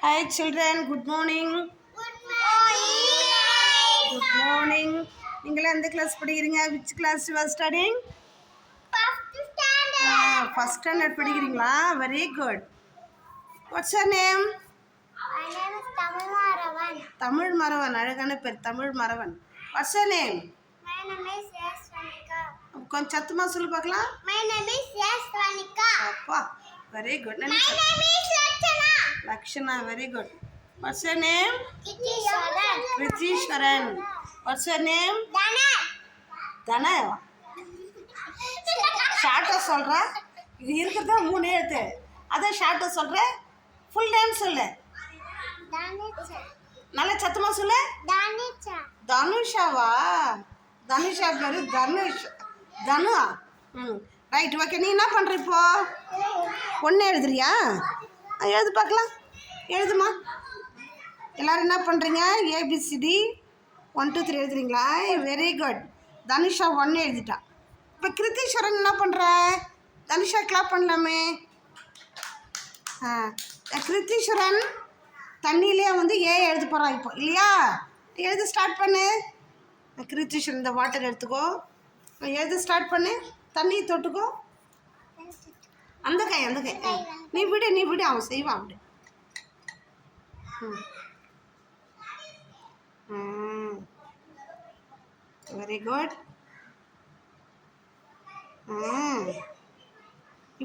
Hi children, good morning. Good morning. Good morning. நீங்களே எந்த class படிக்கிறீங்க? Which class you are studying? First standard. First standard படிக்கிறீங்களா? Very good. What's your name? My name is Tamil Maravan. Tamil மரவன், அழகான பேர் Tamil மரவன். What's your name? My name is Yaswanika. கொஞ்சம் சத்தமா சொல்லு பார்க்கலாம். My name is Yaswanika. அப்பா, very good. My name is Lakshana. Lakshana, very good. What's your name? Kitishwaran. Ritishwaran. What's your name? Dana. தானே ஷார்ட்டாக சொல்கிற இது இருக்கிறதா 3 எழுத்து அதான் ஷார்ட்டாக சொல்கிற ஃபுல் நேம் சொல்லு Danica. நல்லா சத்தமாக சொல்லு Danica. தனுஷாவா தனுஷா பேர் தனு ரைட் ஓகே நீ என்ன பண்ணுற இப்போ ஒன்று எழுதுறியா எழுது பார்க்கலாம் எழுதுமா எல்லோரும் என்ன பண்ணுறீங்க ஏபிசிடி 1 2 3 எழுதுறீங்களா வெரி குட் தனுஷா 1 எழுதிட்டா இப்போ கிருத்தீஸ்வரன் என்ன பண்ணுற தனுஷா கிளாப் பண்ணலாமே கிருத்தீஸ்வரன் தண்ணியிலே ஏ எழுத போகிறான் இப்போ இல்லையா எழுத ஸ்டார்ட் பண்ணு கிருத்தீஸ்வரன் இந்த வாட்டர் எடுத்துக்கோ எழுத ஸ்டார்ட் பண்ணு தண்ணியை தொட்டுக்கோ அந்த கை நீ விடு அவன் செய்வான் அப்படி வெரி குட்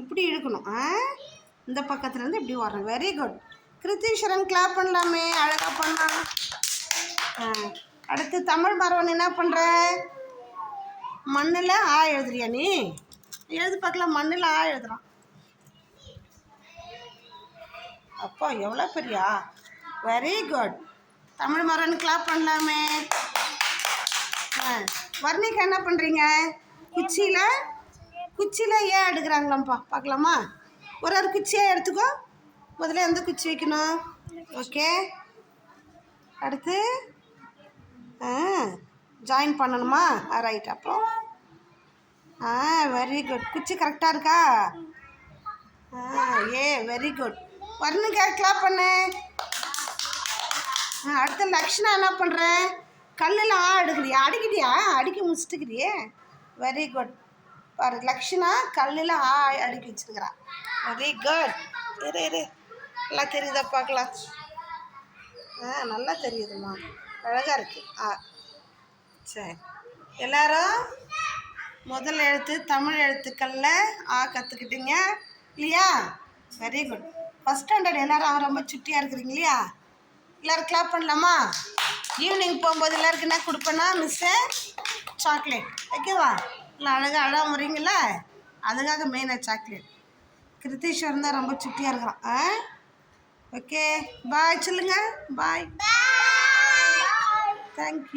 இப்படி இழுக்கணும் இந்த பக்கத்துலேருந்து இப்படி வரணும் வெரி குட் கிருத்தீஸ்வரன் கிளாப் பண்ணலாமே அழகாக பண்ணலாம் அடுத்து தமிழ் மரவன் என்ன பண்ணுற மண்ணில் ஆ எழுதுறியா நீ எழுது பார்க்கலாம் மண்ணில் ஆ எழுதுறான் அப்பா எவ்வளோ பெரியா வெரி குட் தமிழ் மரவன் கிளாப் பண்ணலாமே வர்ணிகா என்ன பண்ணுறீங்க குச்சியில் ஏன் எடுக்கிறாங்களாம்ப்பா பார்க்கலாமா ஒரு குச்சியாக எடுத்துக்கோ முதல்ல எந்த குச்சி வைக்கணும் ஓகே அடுத்து ஜாயின் பண்ணணுமா ரைட் அப்புறம் வெரி குட் குச்சி கரெக்டாக இருக்கா வெரி குட் வர்ணிகா கிளாப் பண்ணு அடுத்து லக்ஷ்ணா என்ன பண்ணுற கல்லில் எடுக்கிறியா அடிக்க முடிச்சுட்டுக்கிறியே வெரி குட் பாரு லக்ஷ்ணா கல்லில் அடுக்கி வச்சுருக்கிறா வெரி குட் இரு நல்லா தெரியுதா பார்க்கலாம் நல்லா தெரியுதுமா அழகாக இருக்குது சரி எல்லாரும் முதல் எழுத்து தமிழ் எழுத்துக்களில் கற்றுக்கிட்டீங்க இல்லையா வெரி குட் ஃபஸ்ட் ஸ்டாண்டர்ட் எல்லோரும் ரொம்ப சுட்டியாக இருக்கிறீங்க இல்லையா எல்லோரும் கிளாப் பண்ணலாமா ஈவினிங் போகும்போது எல்லாருக்கும் என்ன கொடுப்பேன்னா மிஸ்ஸு சாக்லேட் ஓகேவா இல்லை அழகாக வரீங்கள அதுக்காக மெயினாக சாக்லேட் கிருத்தீஸ்வரன் தான் ரொம்ப சுட்டியாக இருக்கிறான் ஓகே பாய் சொல்லுங்க பாய் தேங்க்யூ